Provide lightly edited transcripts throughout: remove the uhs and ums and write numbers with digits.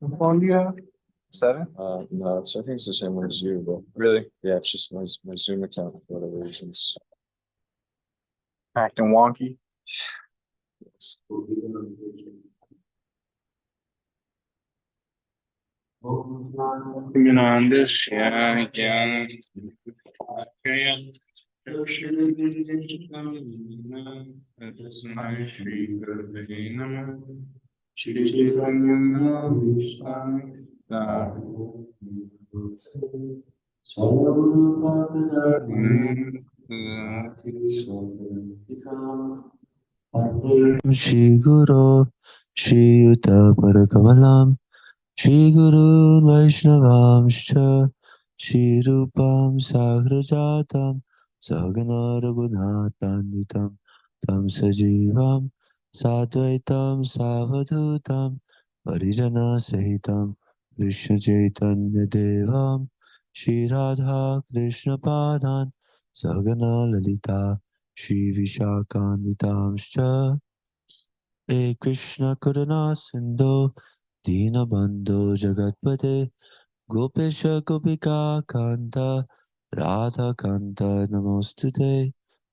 What phone do you have? 7? No, I think it's the same one as you, but Really? yeah, it's just my Zoom account for whatever reasons. Acting wonky. Yes. Ananda, yeah. Shri Guru Shri Yuta Parakamalam Shri Guru Vaishnavamscha Shri Rupam Sagrajatam Sagana Raghunatanvitam Tam Sajivam Sadvaitam Savadutam Parijana Sahitam Krishna Chaitanya Devam Shri Radha Krishna Padan Sagana Lalita Shri Vishakanitamscha E Krishna Karuna Sindhu Dinabandhu Jagatpate Gopesha Gopika Kanta Radha Kanta Namostute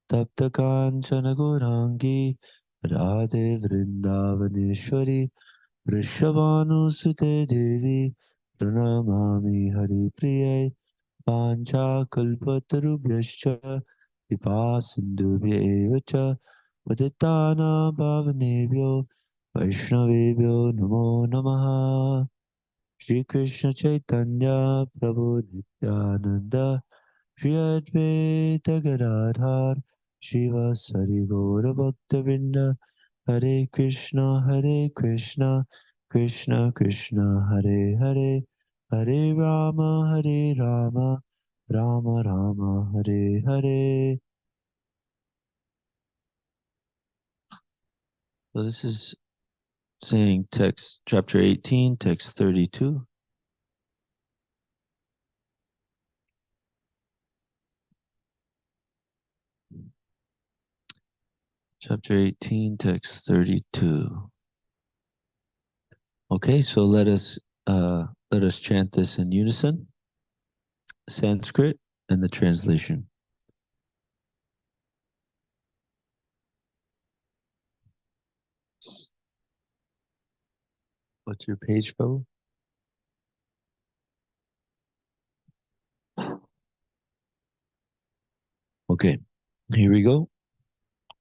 Tapta Kanchana Gaurangi Radhe Vrindavaneshwari Vrishabhanu Sute Devi Pranamami Hari Priye Pancha Kalpatarubhyascha Vipa Sindhubhya Evacha Patitana Bhavanebhyo Vaishnavebhyo Namo Namaha Shri Krishna Chaitanya Prabhu Nityananda Shri Advaita Gadadhar Shiva Sari Gaura Bhaktavinda Hare Krishna Krishna Krishna Hare Hare Hare Rama Rama Rama Hare Hare. So this is saying text chapter 18, text 32. Chapter 18, text 32. Okay, so let us chant this in unison, Sanskrit and the translation. What's your page, Prabhu? Okay, here we go.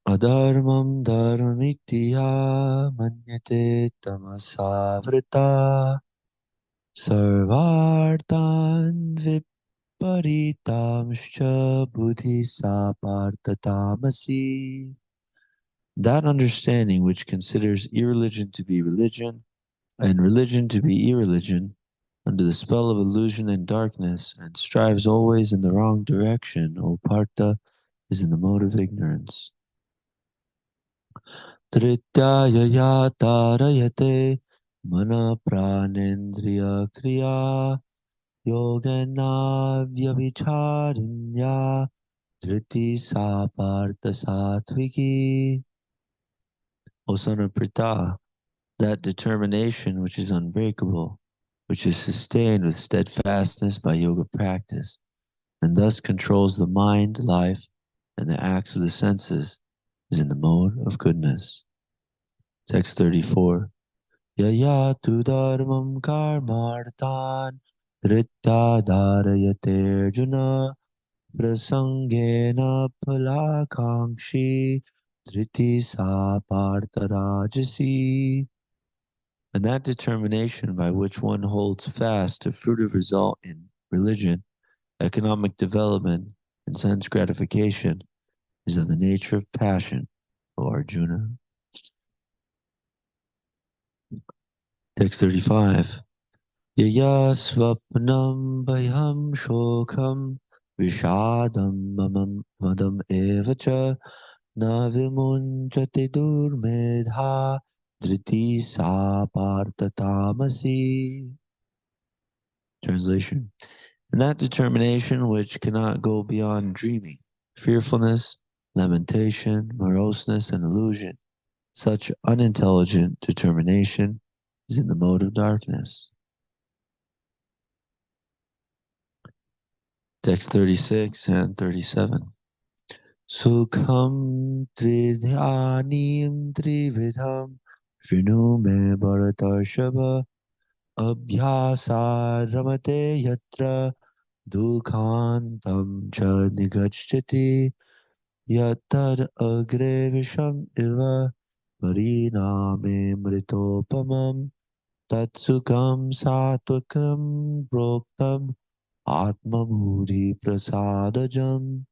Adharmam dharmamitiya manyate tamasavrita sarvartan viparitamscha buddhi sapartatamasi. That understanding which considers irreligion to be religion and religion to be irreligion under the spell of illusion and darkness and strives always in the wrong direction, O Partha, is in the mode of ignorance. Trityaya yatarayate mana pranendriya kriya yogena vyabhicharinya driti sapartha satviki. O son of Pritha, that determination which is unbreakable, which is sustained with steadfastness by yoga practice, and thus controls the mind, life, and the acts of the senses, is in the mode of goodness. Text 34. Yaya tu dharmam karmartan dritta dharayate arjuna prasangena phalakankshi driti sapartha rajasi. And that determination by which one holds fast to fruitive result in religion, economic development, and sense gratification is of the nature of passion, O Arjuna. Text 35. Yaya svapnam bhayam shokam vishadam madam evacha na vimunjate durmedha driti sapartatamasi. Translation. And that determination which cannot go beyond dreaming, fearfulness, lamentation, moroseness, and illusion Such unintelligent determination is in the mode of darkness. Text 36 and 37. Sukham tridhyanim trividham Shrinu me bharatarshava Abhyasa ramate yatra Dukhantam cha nigacchati Yatad agre visham iva Pariname mritopamam Tatsukam satvakam proktam Atma Buddhi prasadajam.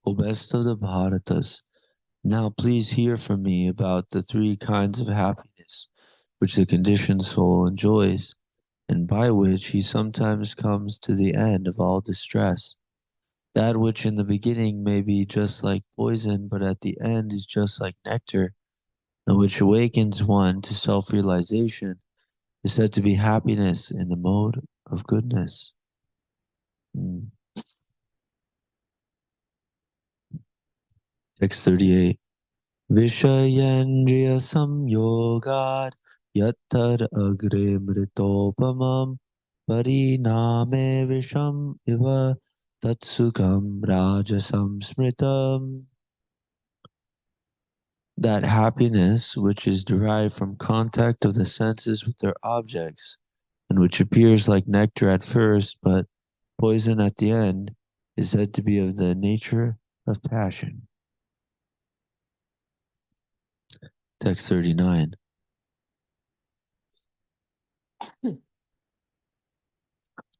O best of the Bharatas, now please hear from me about the three kinds of happiness which the conditioned soul enjoys, and by which he sometimes comes to the end of all distress. That which in the beginning may be just like poison, but at the end is just like nectar, and which awakens one to self-realization, is said to be happiness in the mode of goodness. Text 38. Vishayendriya samyogad yattad agre mritopamam pariname visham iva tatsukam rajasam smritam. That happiness which is derived from contact of the senses with their objects, and which appears like nectar at first, but poison at the end, is said to be of the nature of passion. Text 39.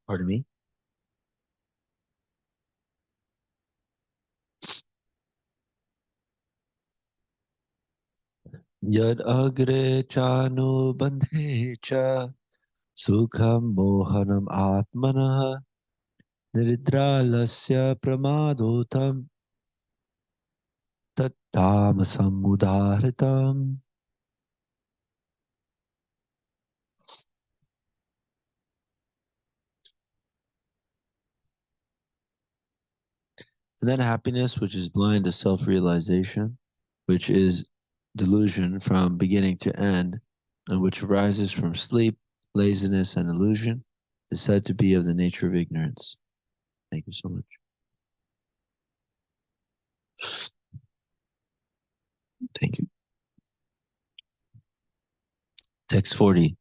Pardon me? Yad agre chanu bandhe cha sukham mohanam atmanah niridralasya pramadotam tattamasam udahritam. And then happiness, which is blind to self-realization, which is delusion from beginning to end, and which arises from sleep, laziness, and illusion, is said to be of the nature of ignorance. Thank you so much. Thank you. Text 40.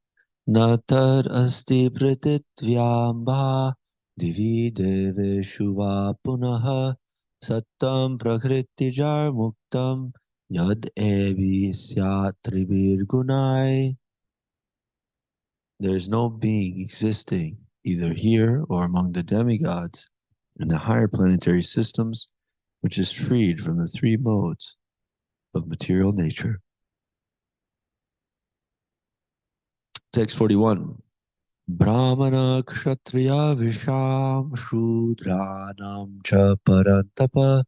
Natad asti pratitvyamba divi deveshu va punaha sattam prakritijar muktam yad evi syat tribir gunai. There is no being existing either here or among the demigods in the higher planetary systems which is freed from the three modes of material nature. Text 41. Brahmana kshatriya visham shudranam cha parantapa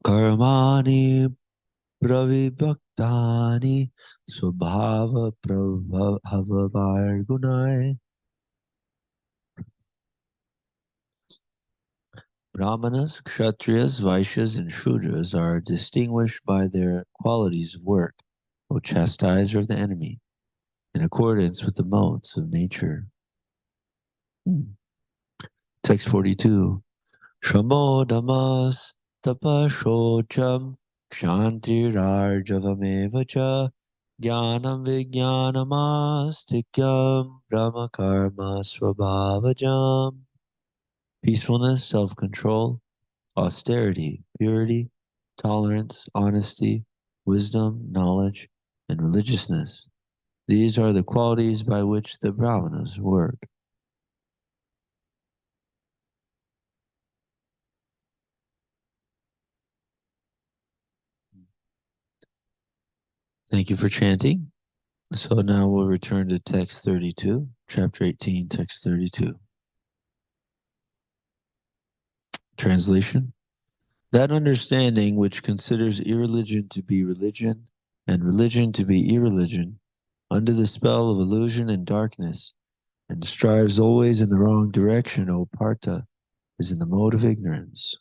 karmani pravibhaktani swabhava prabhava gunai. Brahmanas, Kshatriyas, Vaishyas, and Shudras are distinguished by their qualities of work, O chastiser of the enemy, in accordance with the modes of nature. Text 42. Shramodamas tapashocham kshantirarjavameva jnanam vijnanamastikyam brahmakarma swabhavajam. Peacefulness, self-control, austerity, purity, tolerance, honesty, wisdom, knowledge, and religiousness. These are the qualities by which the Brahmanas work. Thank you for chanting. So now we'll return to text 32, chapter 18, text 32. Translation. That understanding which considers irreligion to be religion and religion to be irreligion under the spell of illusion and darkness and strives always in the wrong direction, O Partha, is in the mode of ignorance.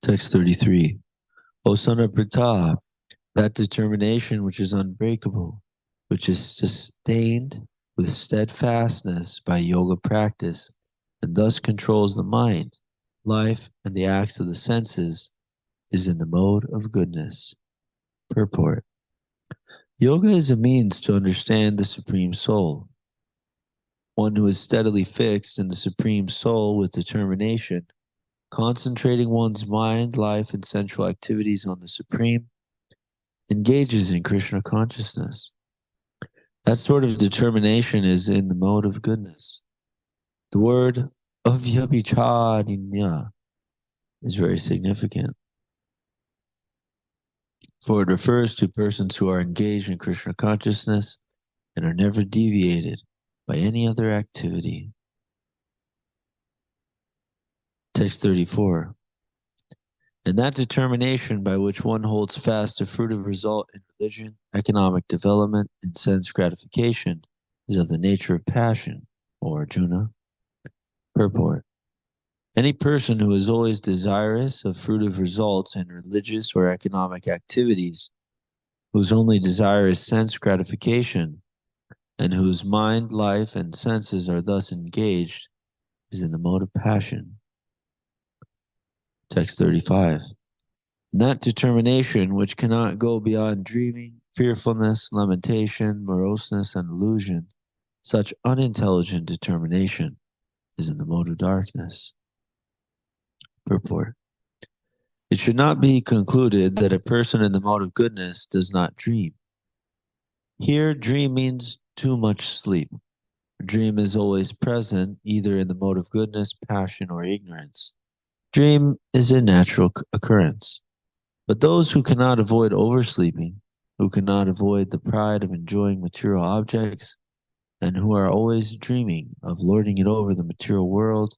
Text 33. O son of Pratha, that determination which is unbreakable, which is sustained with steadfastness by yoga practice, and thus controls the mind, life, and the acts of the senses, is in the mode of goodness. Purport. Yoga is a means to understand the Supreme Soul. One who is steadily fixed in the Supreme Soul with determination, concentrating one's mind, life, and sensual activities on the Supreme, engages in Krishna consciousness. That sort of determination is in the mode of goodness. The word avyabhicharinya is very significant, for it refers to persons who are engaged in Krishna consciousness and are never deviated by any other activity. Text 34. And that determination by which one holds fast a fruitive result in religion, economic development, and sense gratification is of the nature of passion, O Arjuna. Purport. Any person who is always desirous of fruitive results in religious or economic activities, whose only desire is sense gratification, and whose mind, life, and senses are thus engaged, is in the mode of passion. Text 35. And that determination which cannot go beyond dreaming, fearfulness, lamentation, moroseness, and illusion, such unintelligent determination is in the mode of darkness. Purport. It should not be concluded that a person in the mode of goodness does not dream. Here, dream means too much sleep. Dream is always present, either in the mode of goodness, passion, or ignorance. Dream is a natural occurrence. But those who cannot avoid oversleeping, who cannot avoid the pride of enjoying material objects, and who are always dreaming of lording it over the material world,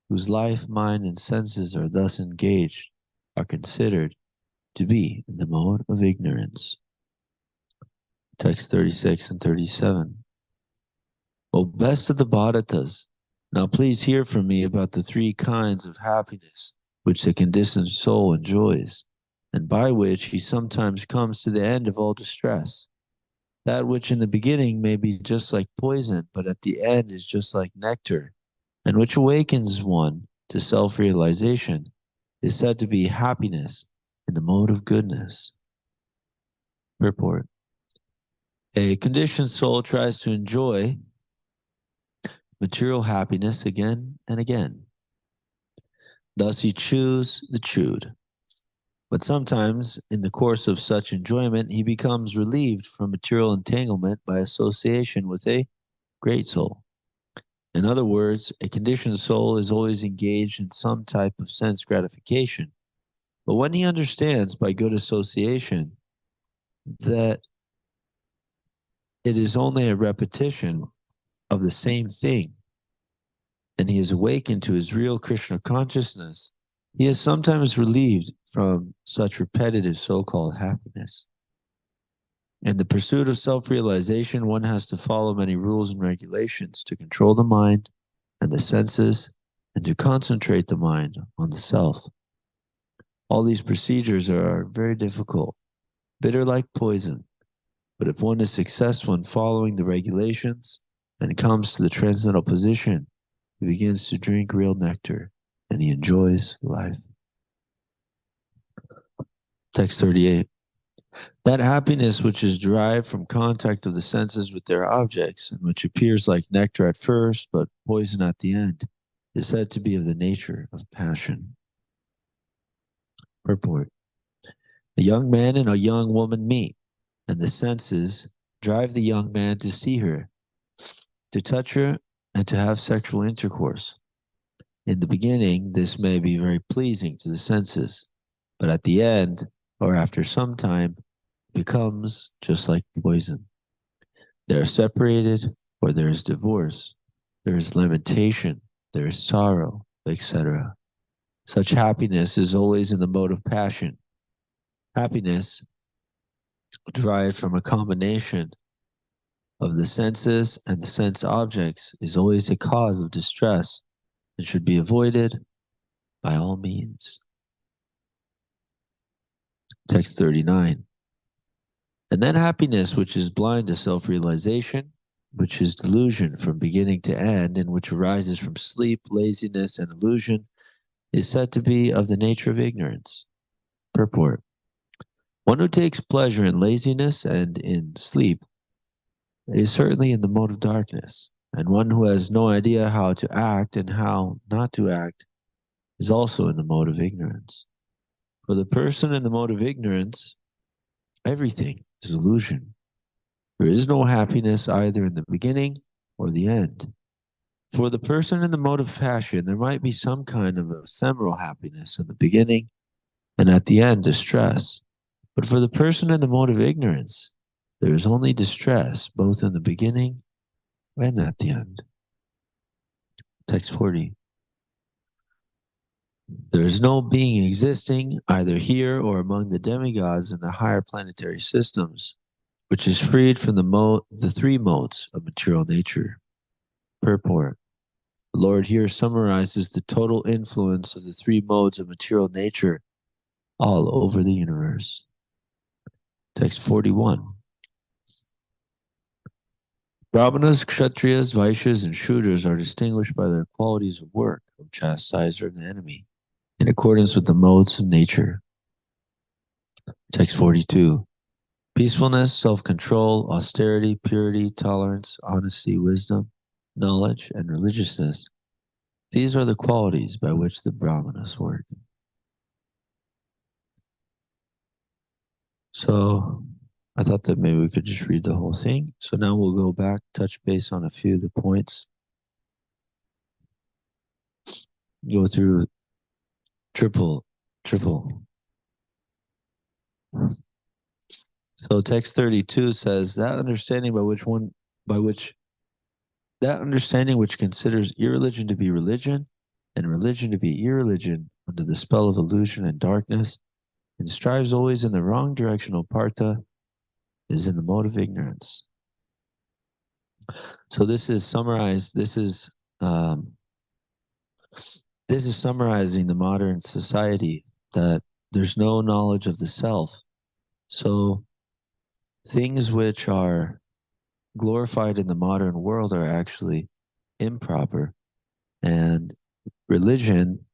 whose life, mind, and senses are thus engaged, are considered to be in the mode of ignorance. Text 36 and 37. O best of the Bharatas, now please hear from me about the three kinds of happiness which the conditioned soul enjoys, and by which he sometimes comes to the end of all distress. That which in the beginning may be just like poison, but at the end is just like nectar, and which awakens one to self-realization, is said to be happiness in the mode of goodness. Purport. A conditioned soul tries to enjoy material happiness again and again. Thus he chews the chewed. But sometimes, in the course of such enjoyment, he becomes relieved from material entanglement by association with a great soul. In other words, a conditioned soul is always engaged in some type of sense gratification. But when he understands by good association that it is only a repetition of the same thing, and he is awakened to his real Krishna consciousness, he is sometimes relieved from such repetitive so-called happiness. In the pursuit of self-realization, one has to follow many rules and regulations to control the mind and the senses and to concentrate the mind on the self. All these procedures are very difficult, bitter like poison, but if one is successful in following the regulations and comes to the transcendental position, he begins to drink real nectar and he enjoys life. Text 38. That happiness which is derived from contact of the senses with their objects, and which appears like nectar at first, but poison at the end, is said to be of the nature of passion. Purport. A young man and a young woman meet, and the senses drive the young man to see her, to touch her, and to have sexual intercourse. In the beginning, this may be very pleasing to the senses, but at the end, or after some time, it becomes just like poison. They are separated, or there is divorce, there is lamentation, there is sorrow, etc. Such happiness is always in the mode of passion. Happiness derived from a combination of the senses and the sense objects is always a cause of distress and should be avoided by all means. Text 39. And then happiness, which is blind to self-realization, which is delusion from beginning to end, and which arises from sleep, laziness, and illusion, is said to be of the nature of ignorance. Purport. One who takes pleasure in laziness and in sleep is certainly in the mode of darkness, and one who has no idea how to act and how not to act is also in the mode of ignorance. For the person in the mode of ignorance, everything is illusion. There is no happiness either in the beginning or the end. For the person in the mode of passion, there might be some kind of ephemeral happiness in the beginning and at the end distress. But for the person in the mode of ignorance, there is only distress both in the beginning and at the end. Text 40. There is no being existing either here or among the demigods in the higher planetary systems which is freed from the three modes of material nature. Purport. The Lord here summarizes the total influence of the three modes of material nature all over the universe. Text 41. Brahmanas, Kshatriyas, Vaishyas, and Shudras are distinguished by their qualities of work, of chastiser of the enemy, in accordance with the modes of nature. Text 42. Peacefulness, self-control, austerity, purity, tolerance, honesty, wisdom, knowledge, and religiousness. These are the qualities by which the Brahmanas work. So I thought that maybe we could just read the whole thing. So now we'll go back, touch base on a few of the points. Go through triple. So text 32 says that understanding which considers irreligion to be religion and religion to be irreligion under the spell of illusion and darkness and strives always in the wrong direction, O Partha, is in the mode of ignorance. So this is summarized. This is summarizing the modern society, that there's no knowledge of the self. So things which are glorified in the modern world are actually improper, and religion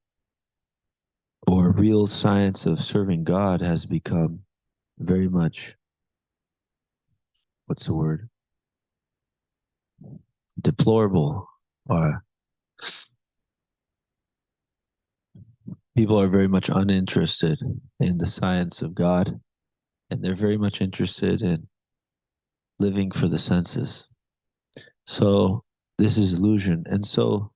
or real science of serving God has become very much, what's the word? Deplorable, or people are very much uninterested in the science of God, and they're very much interested in living for the senses. So this is illusion. And so,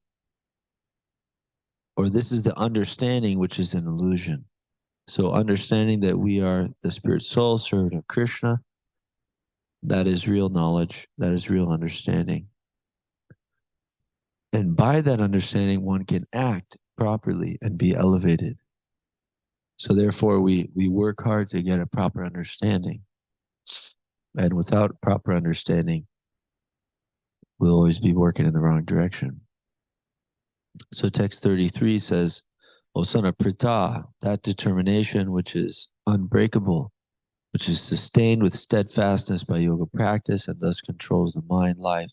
or this is the understanding which is an illusion. So understanding that we are the spirit soul, servant of Krishna, that is real knowledge, that is real understanding. And by that understanding, one can act properly and be elevated. So therefore, we work hard to get a proper understanding. And without proper understanding, we'll always be working in the wrong direction. So text 33 says, O son of Pritha, that determination which is unbreakable, which is sustained with steadfastness by yoga practice and thus controls the mind, life,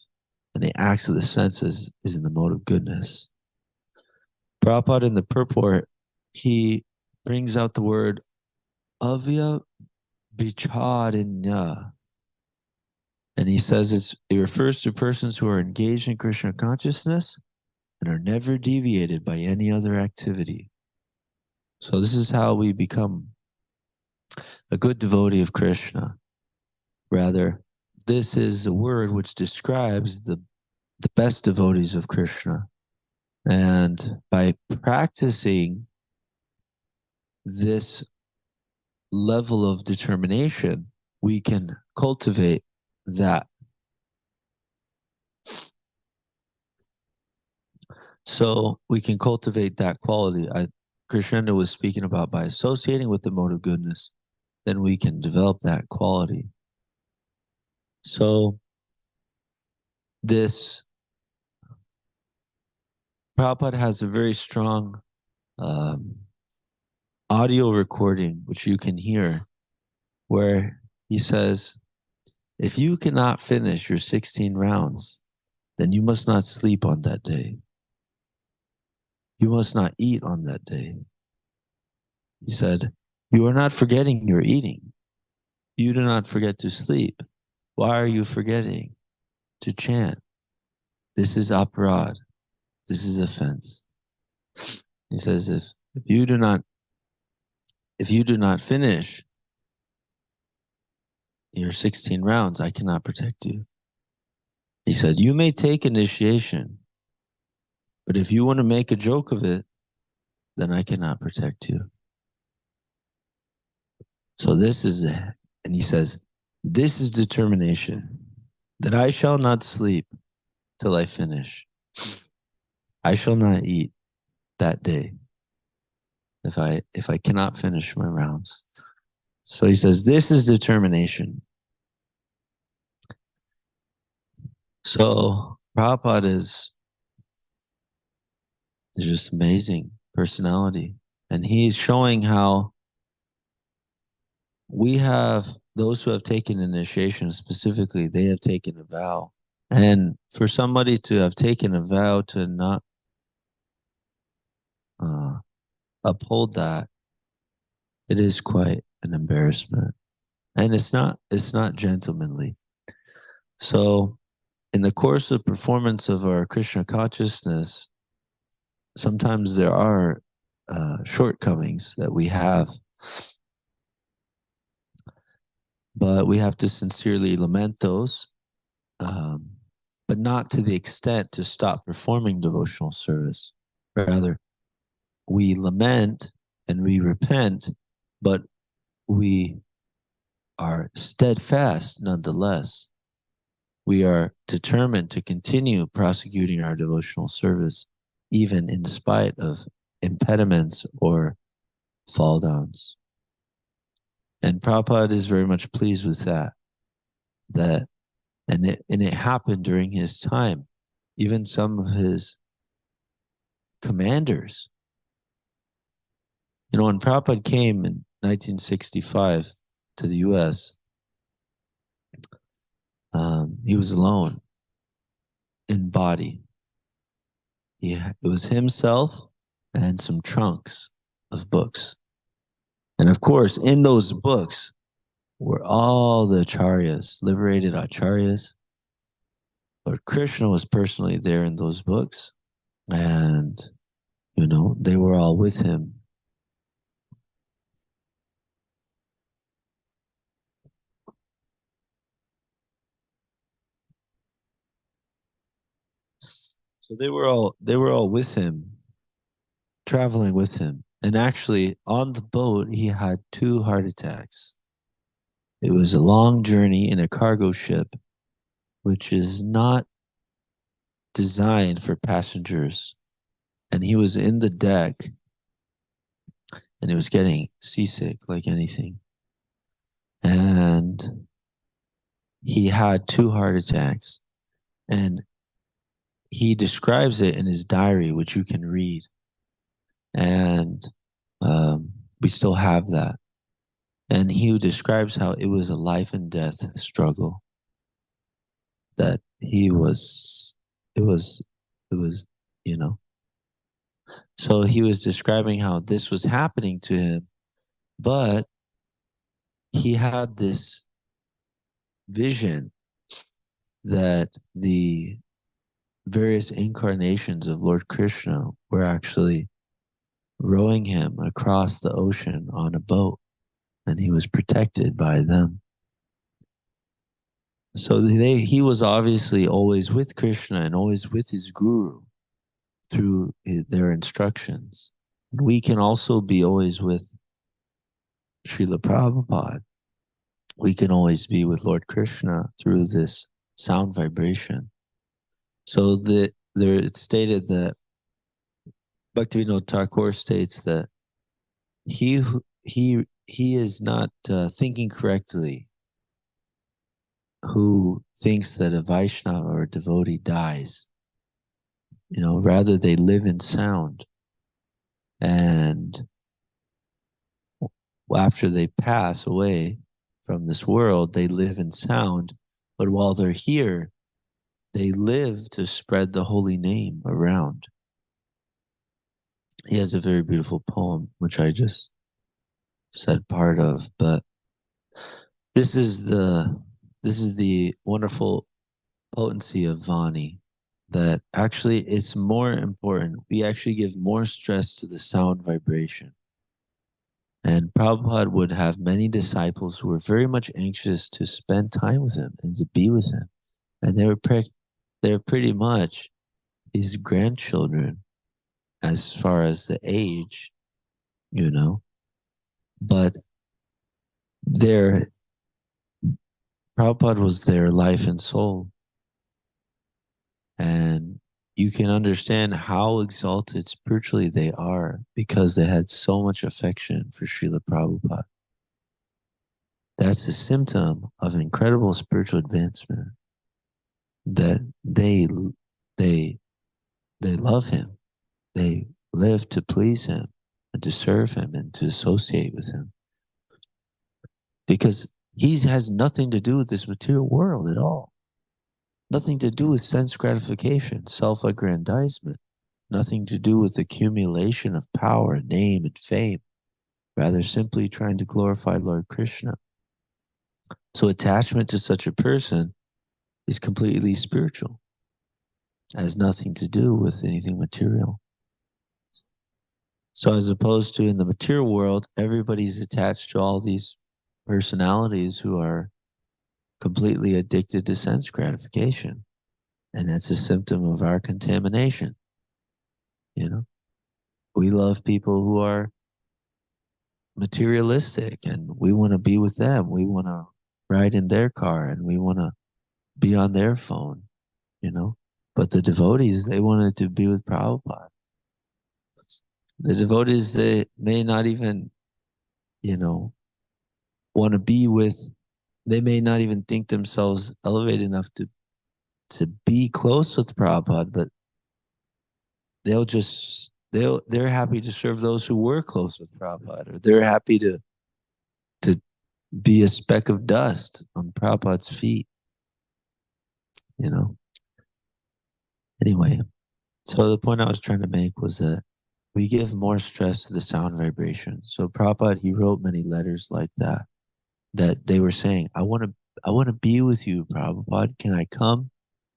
and the acts of the senses, is in the mode of goodness. Prabhupada in the purport, he brings out the word avya vicharinya. And he says it refers to persons who are engaged in Krishna consciousness and are never deviated by any other activity. So this is how we become a good devotee of Krishna. Rather, this is a word which describes the best devotees of Krishna. And by practicing this level of determination, we can cultivate that. So we can cultivate that quality. Krishna was speaking about by associating with the mode of goodness, then we can develop that quality. So this Prabhupada has a very strong audio recording, which you can hear. where he says, if you cannot finish your 16 rounds, then you must not sleep on that day. You must not eat on that day. He said, you are not forgetting your eating. You do not forget to sleep. Why are you forgetting to chant? This is aparad. This is offense. He says, if you do not finish your 16 rounds, I cannot protect you. He said, you may take initiation, but if you want to make a joke of it, then I cannot protect you. So this is it. And he says, this is determination, that I shall not sleep till I finish. I shall not eat that day if I cannot finish my rounds. So he says, this is determination. So Prabhupada is just amazing personality. And he's showing how we have those who have taken initiation, specifically, they have taken a vow. And for somebody to have taken a vow to not uphold that, it is quite an embarrassment. And it's not gentlemanly. So in the course of performance of our Krishna consciousness, sometimes there are shortcomings that we have. But we have to sincerely lament those, but not to the extent to stop performing devotional service. Rather, we lament and we repent, but we are steadfast nonetheless. We are determined to continue prosecuting our devotional service, even in spite of impediments or fall downs. And Prabhupada is very much pleased with that. And it happened during his time. Even some of his commanders. You know, when Prabhupada came in 1965 to the US, he was alone in body. It was himself and some trunks of books. And of course, in those books were all the acharyas, liberated acharyas. Lord Krishna was personally there in those books. And, you know, they were all with him. So they were all with him, traveling with him. And actually, on the boat, he had 2 heart attacks. It was a long journey in a cargo ship, which is not designed for passengers. And he was in the deck, and he was getting seasick like anything. And he had 2 heart attacks. And he describes it in his diary, which you can read. And we still have that. And he describes how it was a life and death struggle. That it was, you know. So he was describing how this was happening to him, but he had this vision that the various incarnations of Lord Krishna were actually rowing him across the ocean on a boat, and he was protected by them. So he was obviously always with Krishna and always with his guru through their instructions. And we can also be always with Srila Prabhupada. We can always be with Lord Krishna through this sound vibration. So it's stated that Bhaktivinoda Thakur states that he is not thinking correctly who thinks that a Vaishnava or a devotee dies. You know, rather they live in sound. And after they pass away from this world. They live in sound, but while they're here, they live to spread the holy name around. He has a very beautiful poem, which I just said part of, but this is the wonderful potency of Vani, that actually it's more important. We actually give more stress to the sound vibration. And Prabhupada would have many disciples who were very much anxious to spend time with him and to be with him. And they're pretty much his grandchildren as far as the age, you know. But Prabhupada was their life and soul. And you can understand how exalted spiritually they are because they had so much affection for Srila Prabhupada. That's a symptom of incredible spiritual advancement, that they love him. They live to please him and to serve him and to associate with him. Because he has nothing to do with this material world at all. Nothing to do with sense gratification, self-aggrandizement. Nothing to do with accumulation of power, name, and fame. Rather, simply trying to glorify Lord Krishna. So attachment to such a person is completely spiritual. It has nothing to do with anything material. So as opposed to in the material world, everybody's attached to all these personalities who are completely addicted to sense gratification. And that's a symptom of our contamination. You know, we love people who are materialistic and we want to be with them. We want to ride in their car and we want to be on their phone, you know. But the devotees, they wanted to be with Prabhupada. The devotees, they may not even, you know, want to be with, they may not even think themselves elevated enough to be close with Prabhupada, but they're happy to serve those who were close with Prabhupada, or they're happy to be a speck of dust on Prabhupada's feet, you know. Anyway, so the point I was trying to make was that we give more stress to the sound vibration. So Prabhupada, he wrote many letters like that they were saying, I want to be with you, Prabhupada. Can I come?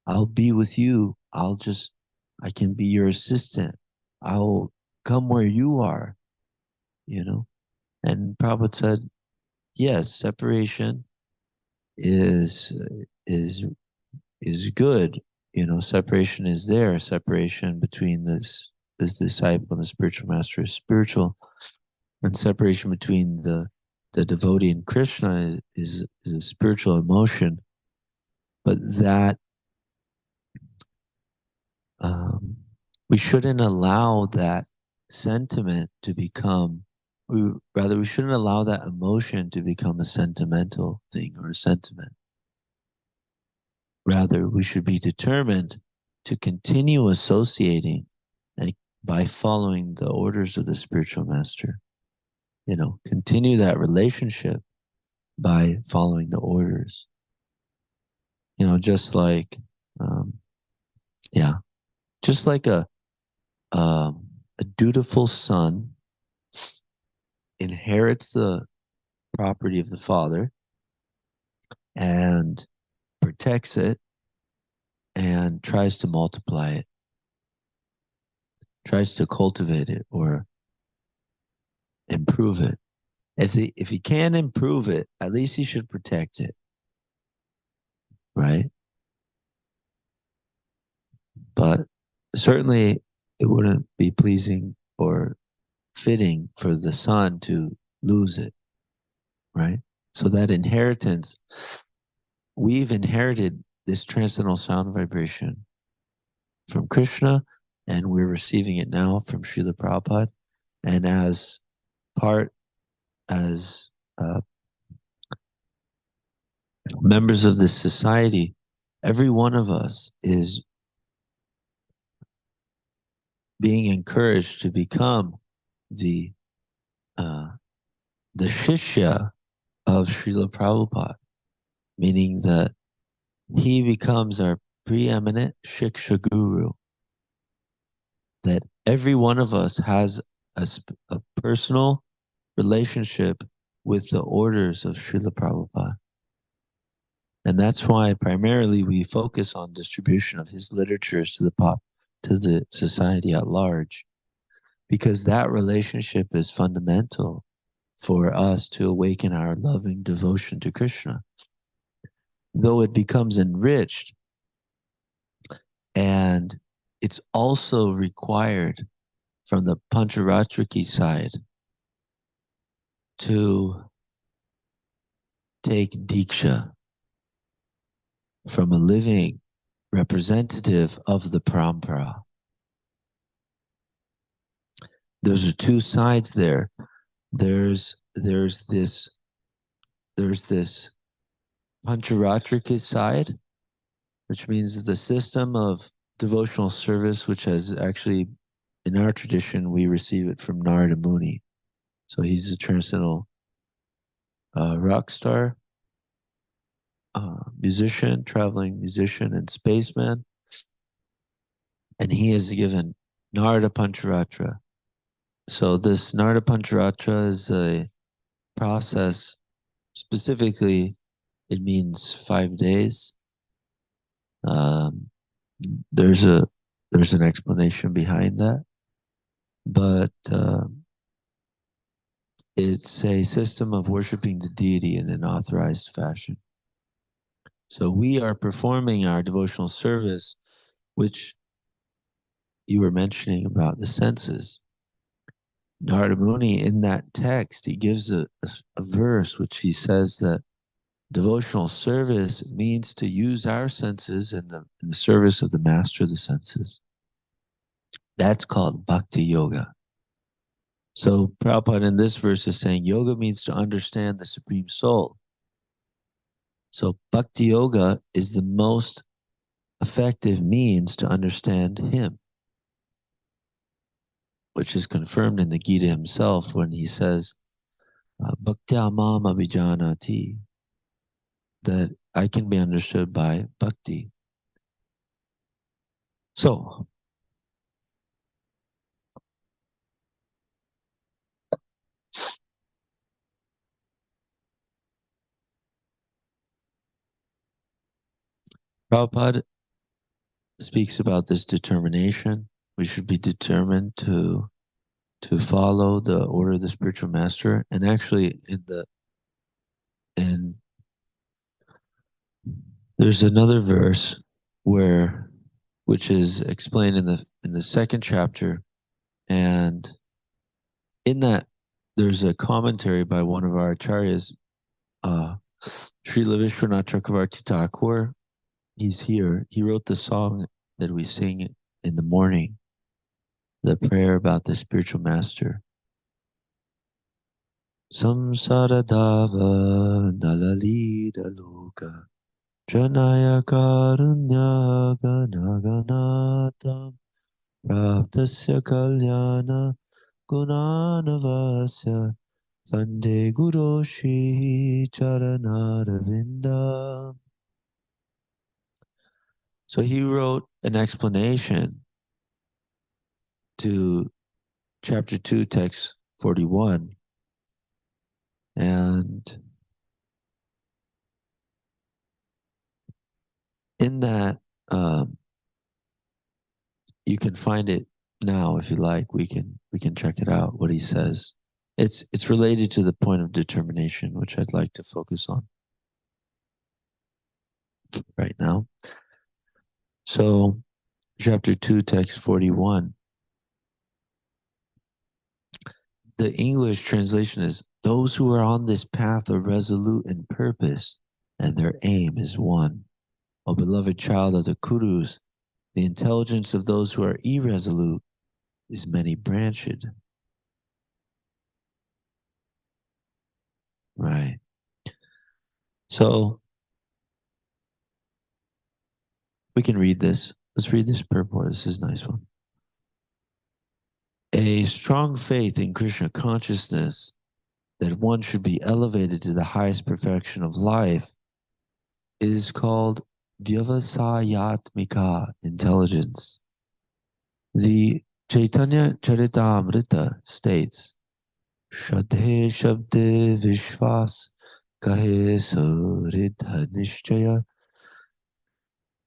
I'll be with you. I can be your assistant. I'll come where you are, you know. And Prabhupada said, yes, separation is good. You know, separation is there. Separation between this disciple and the spiritual master is spiritual. And separation between the devotee and Krishna is a spiritual emotion. But that we shouldn't allow that sentiment to become, we shouldn't allow that emotion to become a sentimental thing or a sentiment. Rather, we should be determined to continue associating and by following the orders of the spiritual master. You know, continue that relationship by following the orders. You know, just like, just like a dutiful son inherits the property of the father and protects it and tries to multiply it, tries to cultivate it or improve it. If he can improve it, at least he should protect it, right? But certainly it wouldn't be pleasing or fitting for the son to lose it, right? So that inheritance, we've inherited this transcendental sound vibration from Krishna, and we're receiving it now from Srila Prabhupada. And as members of this society, every one of us is being encouraged to become the shishya of Srila Prabhupada, meaning that he becomes our preeminent Shiksha Guru, that every one of us has a personal relationship with the orders of Srila Prabhupada. And that's why primarily we focus on distribution of his literatures to the society at large, because that relationship is fundamental for us to awaken our loving devotion to Krishna. Though it becomes enriched, and it's also required from the Pancharatriki side to take Diksha from a living representative of the Parampara. Those are two sides there. There's this Pancharatrika side, which means the system of devotional service, which has actually, in our tradition, we receive it from Narada Muni. So he's a transcendental rock star, musician, traveling musician, and spaceman. And he has given Narada Pancharatra. So this Narada Pancharatra is a process. Specifically, it means 5 days. There's an explanation behind that, but it's a system of worshiping the deity in an authorized fashion. So we are performing our devotional service, which you were mentioning about the senses. Narada Muni, in that text, he gives a verse which he says that devotional service means to use our senses in the service of the master of the senses. That's called bhakti yoga. So Prabhupada in this verse is saying yoga means to understand the Supreme Soul. So bhakti yoga is the most effective means to understand him, which is confirmed in the Gita himself when he says, Bhaktya mam abhijanati, that I can be understood by bhakti. So, Prabhupada speaks about this determination. We should be determined to follow the order of the spiritual master. And actually there's another verse which is explained in the second chapter, and in that there's a commentary by one of our acharyas, Srila Vishwanath Chakravarti Thakur. He's here. He wrote the song that we sing in the morning, the prayer about the spiritual master. Samsara dava nalalita loka janaya karunya ganaganatam praptasya kalyana gunanavasya vande guru shri charanaravinda. So he wrote an explanation to chapter 2, text 41. And in that, you can find it now if you like. We can check it out, what he says. It's related to the point of determination, which I'd like to focus on right now. So, chapter 2, text 41. The English translation is, those who are on this path are resolute in purpose, and their aim is one. O beloved child of the Kurus, the intelligence of those who are irresolute is many-branched. Right. So, we can read this. Let's read this purport. This is a nice one. A strong faith in Krishna consciousness that one should be elevated to the highest perfection of life is called Vyavasayatmika intelligence. The Chaitanya Charitamrita states, Shraddhe Shabde Vishwas Kahe Suridha Nishchaya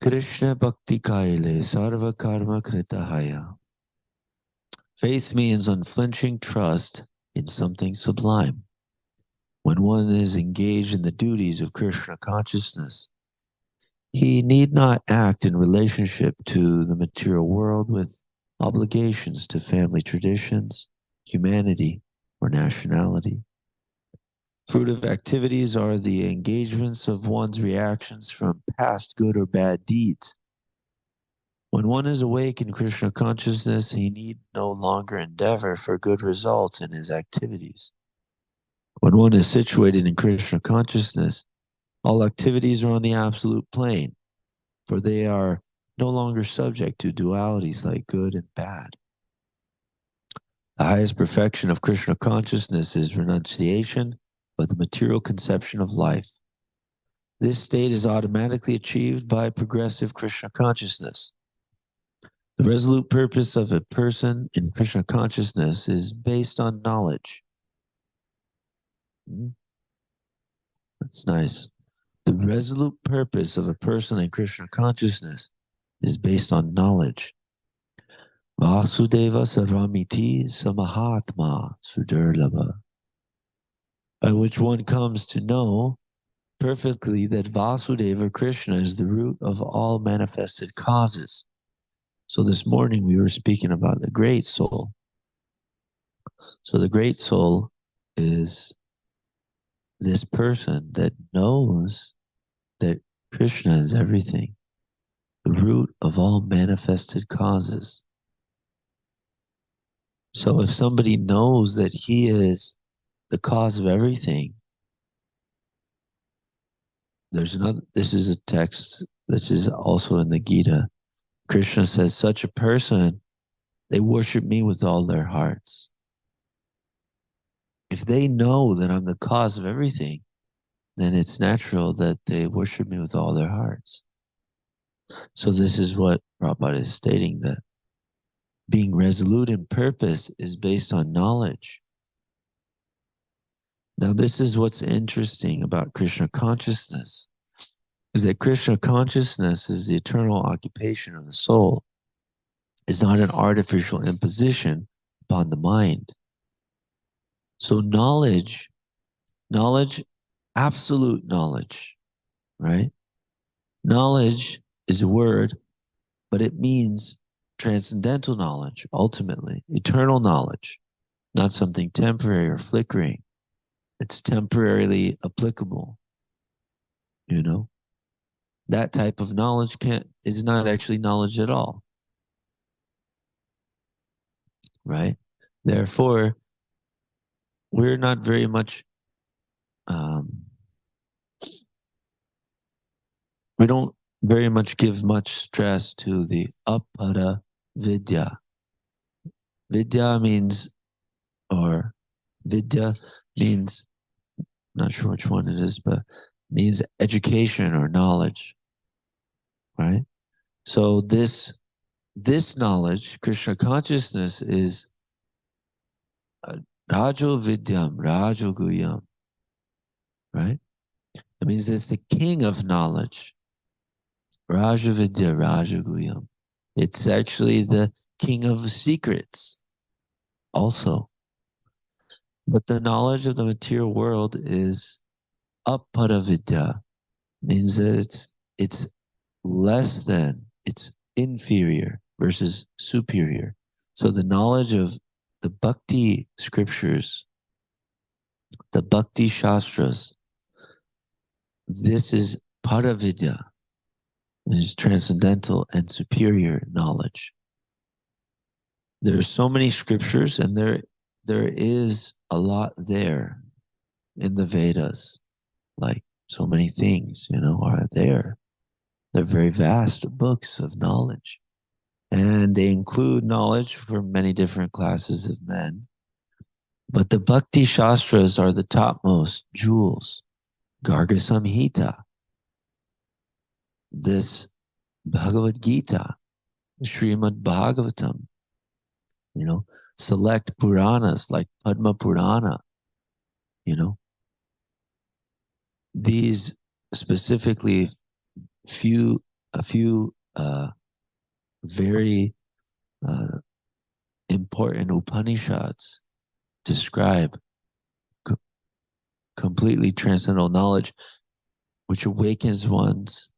Krishna Bhakti Kaile Sarva Karma Kritahaya. Faith means unflinching trust in something sublime. When one is engaged in the duties of Krishna consciousness, he need not act in relationship to the material world with obligations to family traditions, humanity, or nationality. Fruitive activities are the engagements of one's reactions from past good or bad deeds. When one is awake in Krishna consciousness, he need no longer endeavor for good results in his activities. When one is situated in Krishna consciousness, all activities are on the absolute plane, for they are no longer subject to dualities like good and bad. The highest perfection of Krishna consciousness is renunciation of the material conception of life. This state is automatically achieved by progressive Krishna consciousness. The resolute purpose of a person in Krishna consciousness is based on knowledge. That's nice. The resolute purpose of a person in Krishna consciousness is based on knowledge. Vasudeva Saramiti Samahatma Sudurlabha, by which one comes to know perfectly that Vasudeva Krishna is the root of all manifested causes. So this morning we were speaking about the great soul. So the great soul is this person that knows that Krishna is everything, the root of all manifested causes. So if somebody knows that he is the cause of everything, this is a text that is also in the Gita. Krishna says, such a person, they worship me with all their hearts. If they know that I'm the cause of everything, then it's natural that they worship me with all their hearts. So this is what Prabhupada is stating, that being resolute in purpose is based on knowledge. Now, this is what's interesting about Krishna consciousness, is that Krishna consciousness is the eternal occupation of the soul. It's not an artificial imposition upon the mind. So knowledge, absolute knowledge, right? Knowledge is a word, but it means transcendental knowledge, ultimately, eternal knowledge, not something temporary or flickering. It's temporarily applicable, you know? That type of knowledge is not actually knowledge at all, right? Therefore, we're not very much, we don't very much give much stress to the apara vidya. Vidya means, not sure which one it is, but means education or knowledge, right? So this knowledge, Krishna consciousness, is Rajo Vidyam, Rajo Guyam, right? It means it's the king of knowledge. Raja Vidya, Raja Guyam. It's actually the king of secrets also. But the knowledge of the material world is apara vidya, means that it's less than, it's inferior versus superior. So the knowledge of the bhakti scriptures, the bhakti shastras, this is paravidya, is transcendental and superior knowledge. There are so many scriptures, and there is a lot there in the Vedas, like so many things, are there. They're very vast books of knowledge, and they include knowledge for many different classes of men. But the Bhakti Shastras are the topmost jewels. Garga Samhita, this Bhagavad Gita, Srimad Bhagavatam, select Puranas like Padma Purana, these specifically a few very important Upanishads describe completely transcendental knowledge, which awakens one's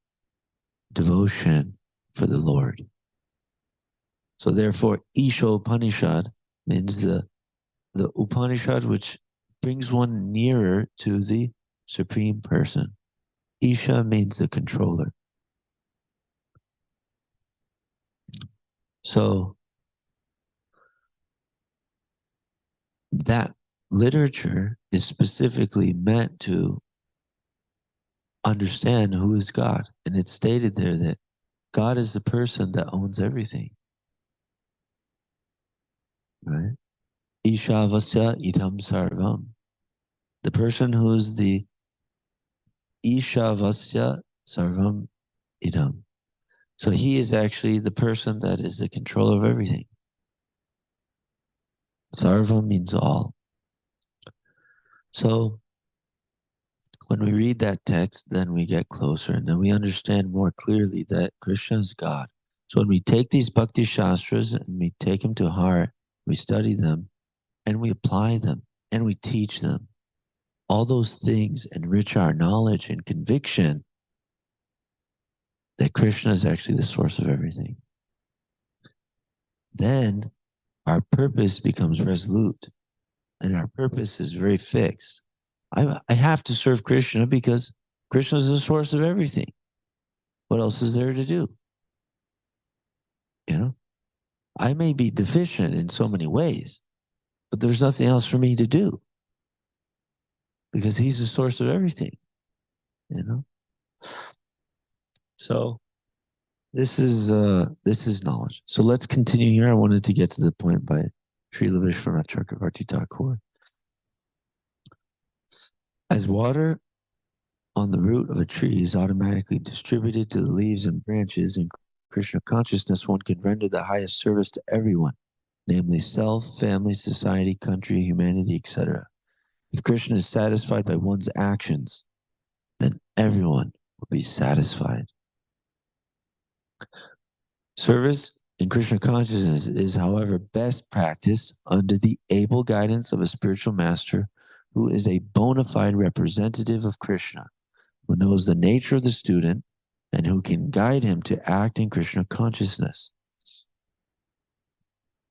devotion for the Lord. So therefore, Isha Upanishad means the Upanishad which brings one nearer to the Supreme Person. Isha means the controller. So that literature is specifically meant to understand who is God. And it's stated there that God is the person that owns everything. Right? Ishavasya idam sarvam. The person who is the Ishavasya sarvam idam. So he is actually the person that is the controller of everything. Sarvam means all. So when we read that text, then we get closer and then we understand more clearly that Krishna is God. So when we take these Bhakti Shastras and we take them to heart, we study them and we apply them and we teach them, all those things enrich our knowledge and conviction that Krishna is actually the source of everything. Then our purpose becomes resolute and our purpose is very fixed. I have to serve Krishna because Krishna is the source of everything. What else is there to do? I may be deficient in so many ways, but there's nothing else for me to do because he's the source of everything, So this is knowledge. So let's continue here. I wanted to get to the point by Srila Vishwanath Chakravarti Thakur. As water on the root of a tree is automatically distributed to the leaves and branches, in Krishna consciousness, one can render the highest service to everyone, namely self, family, society, country, humanity, etc. If Krishna is satisfied by one's actions, then everyone will be satisfied. Service in Krishna consciousness is, however, best practiced under the able guidance of a spiritual master who is a bona fide representative of Krishna, who knows the nature of the student and who can guide him to act in Krishna consciousness.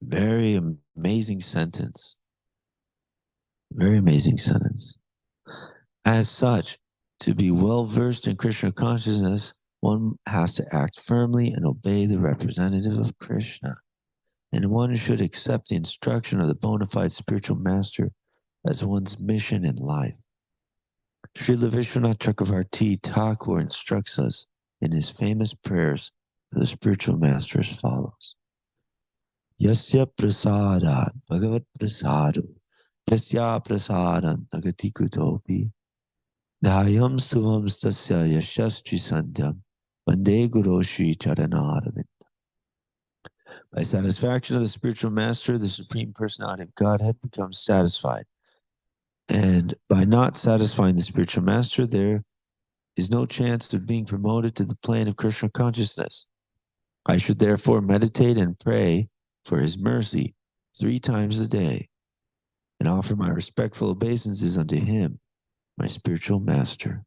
Very amazing sentence. Very amazing sentence. As such, to be well versed in Krishna consciousness, one has to act firmly and obey the representative of Krishna. And one should accept the instruction of the bona fide spiritual master as one's mission in life. Srila Vishwanath Chakravarti Thakur instructs us in his famous prayers to the spiritual master as follows. Yasya prasadat bhagavat prasado yasya prasadan nagati kutopi dhyam stuvam stasya yashastri sandhyam vande guru shri charanaravinda. By satisfaction of the spiritual master, the Supreme Personality of Godhead becomes satisfied. And by not satisfying the spiritual master, there is no chance of being promoted to the plane of Krishna consciousness. I should therefore meditate and pray for his mercy 3 times a day and offer my respectful obeisances unto him, my spiritual master.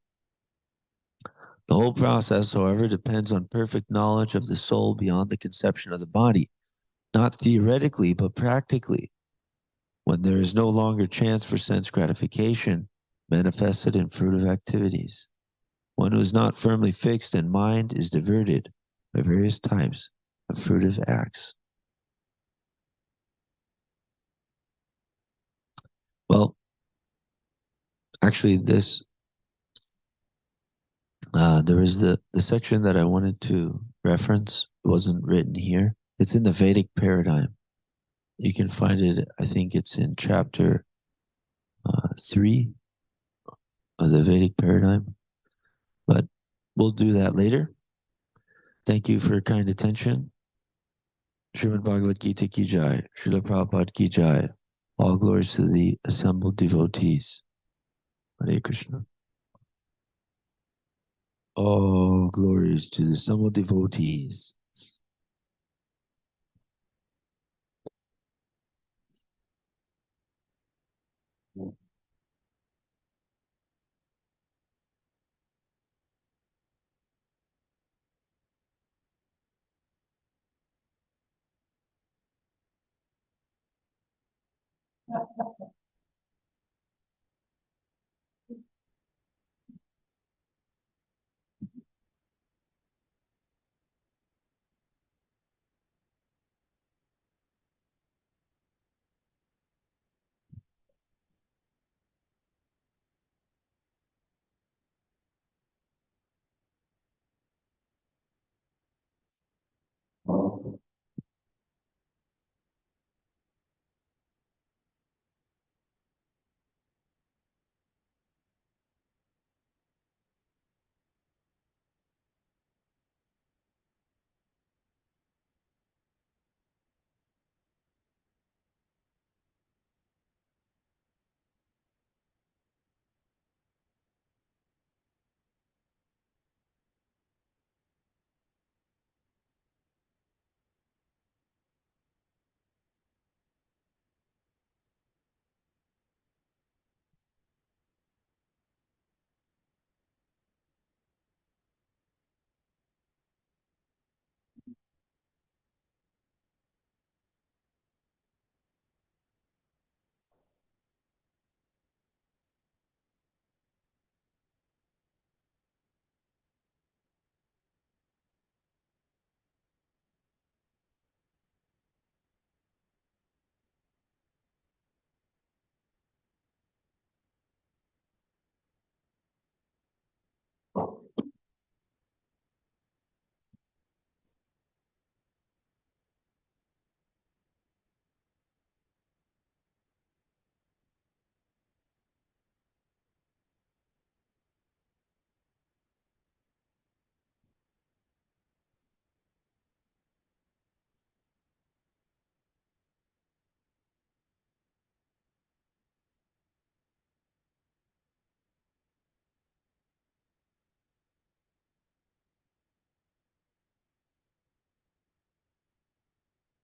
The whole process, however, depends on perfect knowledge of the soul beyond the conception of the body, not theoretically, but practically. When there is no longer chance for sense gratification manifested in fruitive activities. One who is not firmly fixed in mind is diverted by various types of fruitive acts. Well, actually there was the section that I wanted to reference. It wasn't written here. It's in the Vedic paradigm. You can find it, I think it's in chapter 3 of the Vedic paradigm, but we'll do that later. Thank you for your kind attention. Srimad Bhagavad Gita ki jai, Srila Prabhupada ki jai. All glories to the assembled devotees. Hare Krishna. All glories to the assembled devotees.